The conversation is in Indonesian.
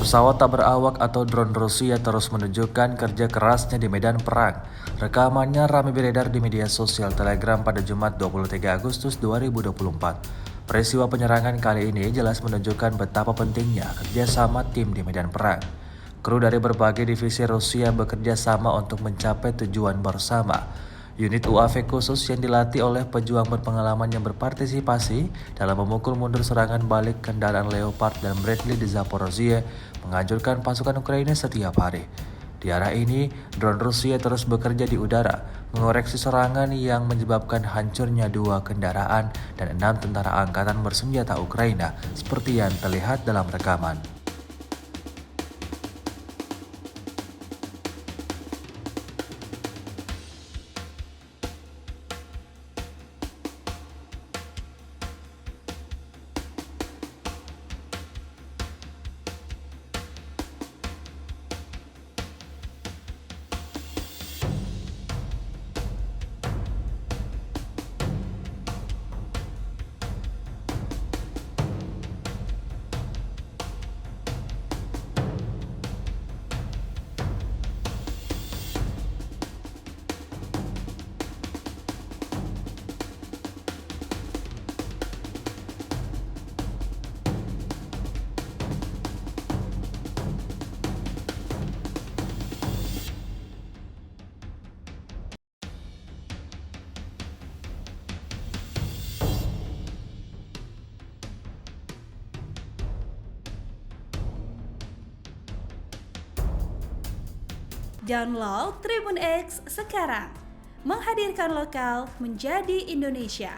Pesawat tak berawak atau drone Rusia terus menunjukkan kerja kerasnya di medan perang. Rekamannya ramai beredar di media sosial Telegram pada Jumat 23 Agustus 2024. Peristiwa penyerangan kali ini jelas menunjukkan betapa pentingnya kerjasama tim di medan perang. Kru dari berbagai divisi Rusia bekerja sama untuk mencapai tujuan bersama. Unit UAV khusus yang dilatih oleh pejuang berpengalaman yang berpartisipasi dalam memukul mundur serangan balik kendaraan Leopard dan Bradley di Zaporozhye menghancurkan pasukan Ukraina setiap hari. Di arah ini, drone Rusia terus bekerja di udara, mengoreksi serangan yang menyebabkan hancurnya 2 kendaraan dan 6 tentara angkatan bersenjata Ukraina, seperti yang terlihat dalam rekaman. Download Tribun X sekarang, menghadirkan lokal menjadi Indonesia.